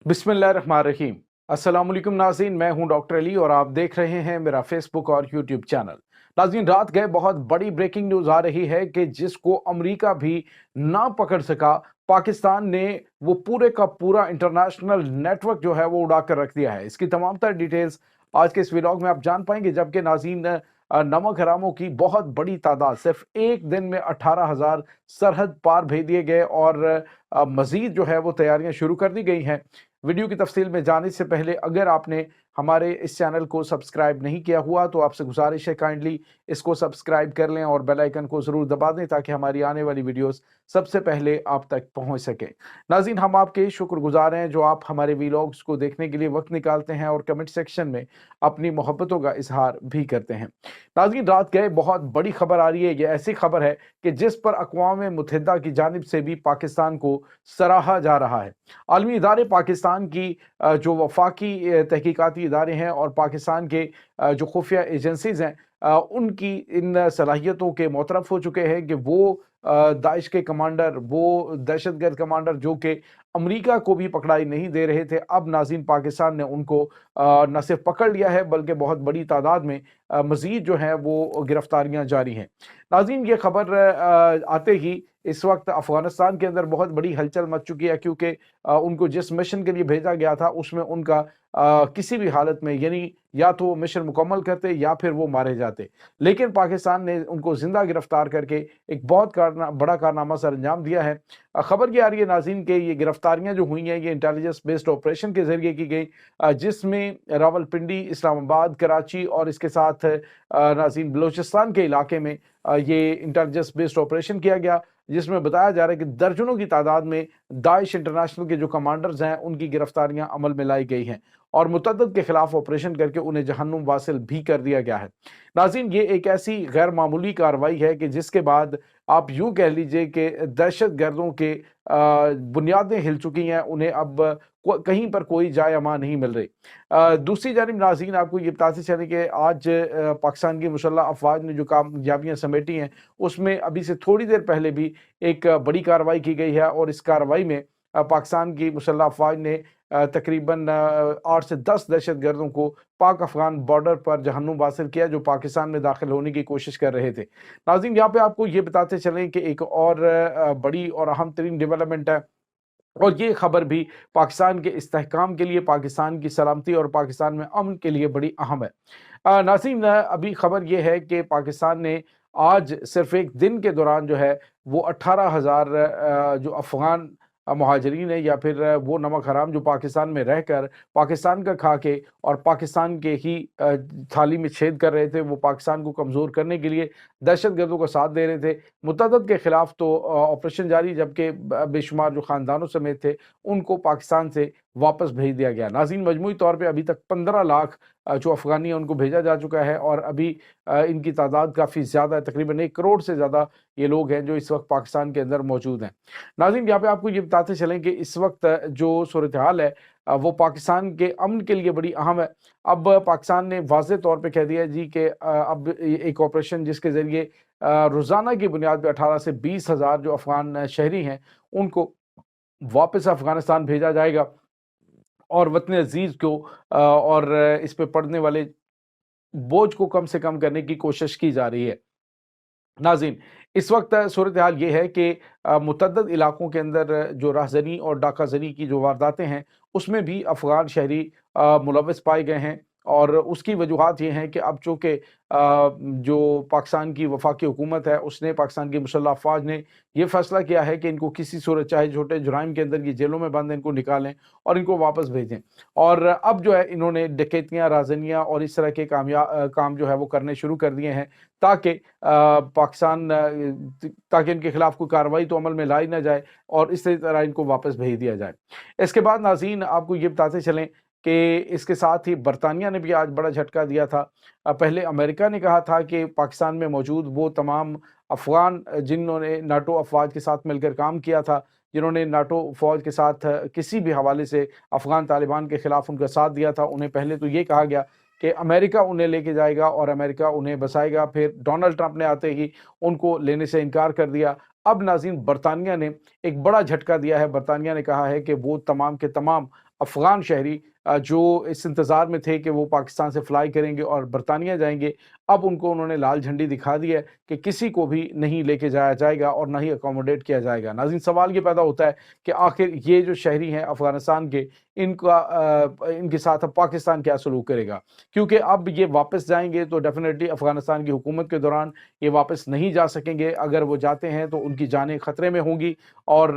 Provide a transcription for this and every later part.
बिस्मिल्लाहिर्रहमानिर्रहीम। अस्सलाम वालेकुम नाज़रीन, मैं हूं डॉक्टर अली और आप देख रहे हैं मेरा फेसबुक और यूट्यूब चैनल। नाज़रीन, रात गए बहुत बड़ी ब्रेकिंग न्यूज़ आ रही है कि जिसको अमेरिका भी ना पकड़ सका, पाकिस्तान ने वो पूरे का पूरा इंटरनेशनल नेटवर्क जो है वो उड़ा कर रख दिया है। इसकी तमाम तर डिटेल्स आज के इस व्लॉग में आप जान पाएंगे, जबकि नाज़रीन नमक हरामों की बहुत बड़ी तादाद सिर्फ एक दिन में 18,000 सरहद पार भेज दिए गए और मजीद जो है वो तैयारियां शुरू कर दी गई हैं। वीडियो की तफसील में जाने से पहले अगर आपने हमारे इस चैनल को सब्सक्राइब नहीं किया हुआ तो आपसे गुजारिश है काइंडली इसको सब्सक्राइब कर लें और बेल आइकन को ज़रूर दबा दें ताकि हमारी आने वाली वीडियोस सबसे पहले आप तक पहुंच सके। नाज़रीन, हम आपके शुक्रगुजार हैं जो आप हमारे वीलॉग्स को देखने के लिए वक्त निकालते हैं और कमेंट सेक्शन में अपनी मोहब्बतों का इजहार भी करते हैं। नाज़रीन, रात गए बहुत बड़ी खबर आ रही है। ये ऐसी खबर है कि जिस पर अक़वाम मुत्तहिदा की जानिब से भी पाकिस्तान को सराहा जा रहा है। आलमी इदारे पाकिस्तान की जो वफाकी तहकीकाती इदारे हैं और पाकिस्तान के जो खुफिया एजेंसीज़ हैं, उनकी इन सलाहियतों के मोतरफ हो चुके हैं कि वो दाइश के कमांडर, वो दहशतगर्द कमांडर जो कि अमेरिका को भी पकड़ाई नहीं दे रहे थे, अब नाज़रीन पाकिस्तान ने उनको न सिर्फ पकड़ लिया है बल्कि बहुत बड़ी तादाद में मज़ीद जो है वो गिरफ्तारियां जारी हैं। नाज़रीन, ये खबर आते ही इस वक्त अफगानिस्तान के अंदर बहुत बड़ी हलचल मच चुकी है, क्योंकि उनको जिस मिशन के लिए भेजा गया था उसमें उनका किसी भी हालत में, यानी या तो वो मिशन मुकम्मल करते या फिर वो मारे जाते, लेकिन पाकिस्तान ने उनको जिंदा गिरफ्तार करके एक बहुत बड़ा कारनामा सर अंजाम दिया है। खबर ये आ रही है नाज़रीन के ये गिरफ्तारियां जो हुई हैं ये इंटेलिजेंस बेस्ड ऑपरेशन के जरिए की गई, जिसमें रावलपिंडी, इस्लामाबाद, कराची और इसके साथ नाज़रीन बलूचिस्तान के इलाके में ये इंटेलिजेंस बेस्ड ऑपरेशन किया गया, जिसमें बताया जा रहा है कि दर्जनों की तादाद में दाइश इंटरनेशनल के जो कमांडर्स हैं उनकी गिरफ्तारियां अमल में लाई गई हैं और मुतअद्दिद के खिलाफ ऑपरेशन करके उन्हें जहन्नुम वासिल भी कर दिया गया है। नाज़रीन, ये एक ऐसी गैर मामूली कार्रवाई है कि जिसके बाद आप यूं कह लीजिए कि दहशत गर्दों के बुनियादें हिल चुकी हैं, उन्हें अब कहीं पर कोई जाय अमान नहीं मिल रही। दूसरी जानिब नाज़रीन, आपको ये बताते चलें कि आज पाकिस्तान की मुसल्लह अफवाज ने जो कामयाबियां समेटी हैं उसमें अभी से थोड़ी देर पहले भी एक बड़ी कार्रवाई की गई है और इस कार्रवाई में पाकिस्तान की मुसल्लह अफवाज ने तकरीबन 8 से 10 दहशत गर्दों को पाक अफगान बॉर्डर पर जहन्नुम वासिल किया जो पाकिस्तान में दाखिल होने की कोशिश कर रहे थे। नाज़रीन, यहाँ पे आपको ये बताते चलें कि एक और बड़ी और अहम तरीन डेवलपमेंट है और ये खबर भी पाकिस्तान के इस्तेहकाम के लिए, पाकिस्तान की सलामती और पाकिस्तान में अमन के लिए बड़ी अहम है। नाज़रीन, अभी खबर ये है कि पाकिस्तान ने आज सिर्फ एक दिन के दौरान जो है वो 18,000 जो अफगान महाजरीन है या फिर वो नमक हराम जो पाकिस्तान में रहकर पाकिस्तान का खा के और पाकिस्तान के ही थाली में छेद कर रहे थे, वो पाकिस्तान को कमज़ोर करने के लिए दहशत गर्दों का साथ दे रहे थे। मुतअद्दिद के खिलाफ तो ऑपरेशन जारी, जबकि बेशुमार जो ख़ानदानों समेत थे उनको पाकिस्तान से वापस भेज दिया गया। नाज़रीन, मजमूई तौर पे अभी तक 15 लाख जो अफ़गानी है उनको भेजा जा चुका है और अभी इनकी तादाद काफ़ी ज़्यादा है, तकरीबन 1 करोड़ से ज़्यादा ये लोग हैं जो इस वक्त पाकिस्तान के अंदर मौजूद हैं। नाज़रीन, यहाँ पे आपको ये बताते चलें कि इस वक्त जो सूरत हाल है वो पाकिस्तान के अमन के लिए बड़ी अहम है। अब पाकिस्तान ने वाज़ेह तौर पे कह दिया है जी कि अब एक ऑपरेशन जिसके ज़रिए रोज़ाना की बुनियाद पे 18 से 20 हज़ार जो अफ़गान शहरी हैं उनको वापस अफ़गानिस्तान भेजा जाएगा और वतन अजीज़ को और इस पे पड़ने वाले बोझ को कम से कम करने की कोशिश की जा रही है। नाज़रीन, इस वक्त सूरत हाल ये है कि मुतअद्दिद इलाकों के अंदर जो राहज़नी और डाकाज़नी की जो वारदातें हैं उसमें भी अफ़गान शहरी मुलव्वस पाए गए हैं और उसकी वजूहात ये हैं कि अब चूँकि जो पाकिस्तान की वफाकी हुकूमत है उसने, पाकिस्तान की मुसल्लह अफ़वाज ने ये फ़ैसला किया है कि इनको किसी सूरत, चाहे छोटे जुराइम के अंदर ये जेलों में बंद इनको निकालें और इनको वापस भेजें। और अब जो है इन्होंने डकैतियाँ, राज़नियाँ और इस तरह के काम जो है वो करने शुरू कर दिए हैं ताकि ताकि इनके खिलाफ कोई कार्रवाई तो अमल में लाई ना जाए और इस तरह इनको वापस भेज दिया जाए। इसके बाद नाज़रीन, आपको ये बताते चलें कि इसके साथ ही बरतानिया ने भी आज बड़ा झटका दिया था। पहले अमेरिका ने कहा था कि पाकिस्तान में मौजूद वो तमाम अफ़गान जिन्होंने नाटो अफ़वाज के साथ मिलकर काम किया था, जिन्होंने नाटो फ़ौज के साथ किसी भी हवाले से अफ़गान तालिबान के ख़िलाफ़ उनका साथ दिया था, उन्हें पहले तो ये कहा गया कि अमेरिका उन्हें लेके जाएगा और अमेरिका उन्हें बसाएगा। फिर डोनाल्ड ट्रंप ने आते ही उनको लेने से इनकार कर दिया। अब नाज़रीन, बरतानिया ने एक बड़ा झटका दिया है। बरतानिया ने कहा है कि वो तमाम के तमाम افغان شہری جو اس انتظار میں تھے کہ وہ پاکستان سے فلائی کریں گے اور برطانیہ جائیں گے، اب ان کو انہوں نے لال جھنڈی دکھا دی ہے کہ کسی کو بھی نہیں لے کے جایا جائے گا اور نہ ہی اکوموڈیٹ کیا جائے گا۔ ناظرین، سوال یہ پیدا ہوتا ہے کہ آخر یہ جو شہری ہیں افغانستان کے، ان کے ساتھ اب پاکستان کیا سلوک کرے گا؟ کیونکہ اب یہ واپس جائیں گے تو ڈیفینیٹلی افغانستان کی حکومت کے دوران یہ واپس نہیں جا سکیں گے۔ اگر وہ جاتے ہیں تو ان کی جانیں خطرے میں ہوں گی، اور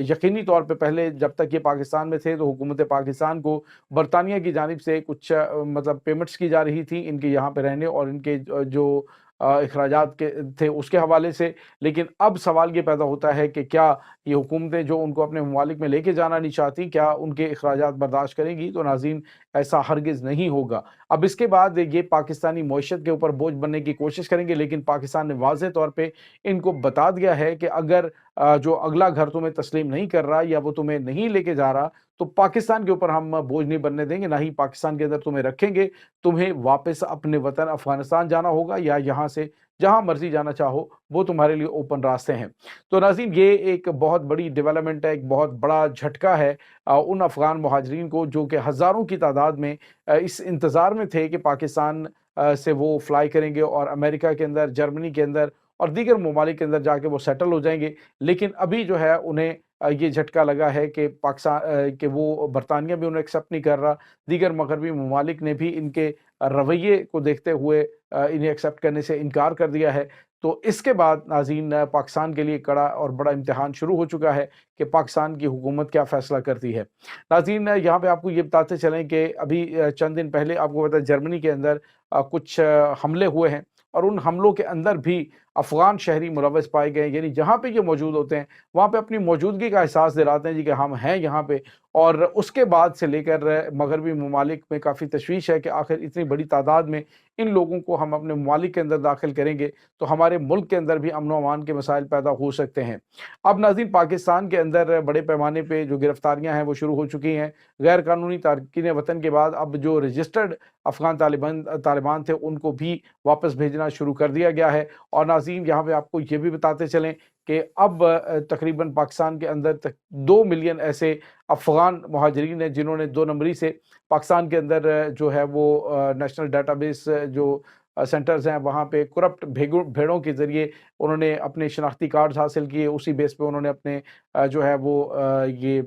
یقینی طور پہ پہلے جب تک یہ پاکستان میں تھے تو حکومت پاکستان کو برطانیہ کی جانب سے کچھ مطلب پیمنٹس کی جا رہی تھی ان کے یہاں پہ رہنے اور ان کے جو اخراجات کے تھے اس کے حوالے سے۔ لیکن اب سوال یہ پیدا ہوتا ہے کہ کیا یہ حکومتیں جو ان کو اپنے ممالک میں لے کے جانا نہیں چاہتی، کیا ان کے اخراجات برداشت کریں گی؟ تو ناظرین، ایسا ہرگز نہیں ہوگا۔ اب اس کے بعد یہ پاکستانی معیشت کے اوپر بوجھ بننے کی کوشش کریں گے، لیکن پاکستان نے واضح طور پہ ان کو بتا دیا ہے کہ اگر جو اگلا گھر تمہیں تسلیم نہیں کر رہا یا وہ تمہیں نہیں لے کے جا رہا تو پاکستان کے اوپر ہم بوجھ نہیں بننے دیں گے، نہ ہی پاکستان کے اندر تمہیں رکھیں گے۔ تمہیں واپس اپنے وطن افغانستان جانا ہوگا یا یہاں سے جہاں مرضی جانا چاہو، وہ تمہارے لیے اوپن راستے ہیں۔ تو ناظرین، یہ ایک بہت بڑی ڈیولپمنٹ ہے، ایک بہت بڑا جھٹکا ہے ان افغان مہاجرین کو جو کہ ہزاروں کی تعداد میں اس انتظار میں تھے کہ پاکستان سے وہ فلائی کریں گے اور امریکہ کے اندر، جرمنی کے اندر اور دیگر ممالک کے اندر جا کے وہ سیٹل ہو جائیں گے۔ لیکن ابھی جو ہے انہیں یہ جھٹکا لگا ہے کہ پاکستان کہ وہ برطانیہ بھی انہیں ایکسیپٹ نہیں کر رہا، دیگر مغربی ممالک نے بھی ان کے رویے کو دیکھتے ہوئے انہیں ایکسیپٹ کرنے سے انکار کر دیا ہے۔ تو اس کے بعد ناظرین، پاکستان کے لیے کڑا اور بڑا امتحان شروع ہو چکا ہے کہ پاکستان کی حکومت کیا فیصلہ کرتی ہے۔ ناظرین، یہاں پہ آپ کو یہ بتاتے چلیں کہ ابھی چند دن پہلے آپ کو پتا ہے جرمنی کے اندر کچھ حملے ہوئے ہیں، اور ان حملوں کے اندر بھی افغان شہری ملوث پائے گئے ہیں۔ یعنی جہاں پہ یہ موجود ہوتے ہیں وہاں پہ اپنی موجودگی کا احساس دلاتے ہیں جی کہ ہم ہیں یہاں پہ، اور اس کے بعد سے لے کر مغربی ممالک میں کافی تشویش ہے کہ آخر اتنی بڑی تعداد میں ان لوگوں کو ہم اپنے ممالک کے اندر داخل کریں گے تو ہمارے ملک کے اندر بھی امن و امان کے مسائل پیدا ہو سکتے ہیں۔ اب ناظرین، پاکستان کے اندر بڑے پیمانے پہ جو گرفتاریاں ہیں وہ شروع ہو چکی ہیں۔ غیر قانونی تارکین وطن کے بعد اب جو رجسٹرڈ افغان طالبان تھے ان کو بھی واپس بھیجنا شروع کر دیا گیا ہے۔ اور ناظرین، یہاں پہ آپ کو یہ بھی بتاتے چلیں کہ اب تقریباً پاکستان کے اندر 2 ملین ایسے افغان مہاجرین ہیں جنہوں نے 2 نمبری سے پاکستان کے اندر جو ہے وہ نیشنل ڈیٹا بیس جو سینٹرز ہیں وہاں پہ کرپٹ بھیڑوں کے ذریعے انہوں نے اپنے شناختی کارڈز حاصل کیے، اسی بیس پہ انہوں نے اپنے جو ہے وہ یہ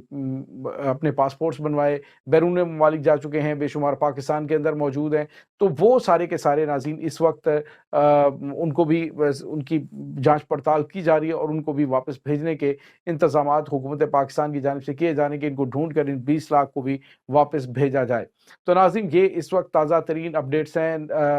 اپنے پاسپورٹس بنوائے، بیرون ممالک جا چکے ہیں، بے شمار پاکستان کے اندر موجود ہیں۔ تو وہ سارے کے سارے ناظرین اس وقت ان کو بھی ان کی جانچ پڑتال کی جا رہی ہے اور ان کو بھی واپس بھیجنے کے انتظامات حکومت پاکستان کی جانب سے کیے جانے کے، ان کو ڈھونڈ کر ان 20 لاکھ کو بھی واپس بھیجا جائے۔ تو ناظرین، یہ اس وقت تازہ ترین اپڈیٹس ہیں۔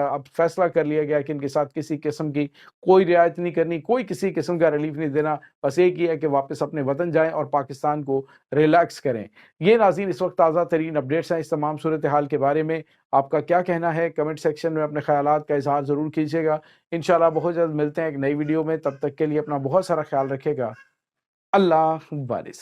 اب فیصلہ کر لیا گیا کہ ان کے ساتھ کسی قسم کی کوئی رعایت نہیں کرنی، کوئی کسی قسم کا ریلیف نہیں دینا، بس ایک ہی ہے کہ واپس اپنے وطن جائیں اور پاکستان کو ریلیکس کریں۔ یہ ناظرین اس وقت تازہ ترین اپڈیٹس ہیں۔ اس تمام صورتحال کے بارے میں آپ کا کیا کہنا ہے؟ کمنٹ سیکشن میں اپنے خیالات کا اظہار ضرور کیجیے گا۔ انشاءاللہ بہت جلد ملتے ہیں ایک نئی ویڈیو میں، تب تک کے لیے اپنا بہت سارا خیال رکھے گا۔ اللہ حافظ۔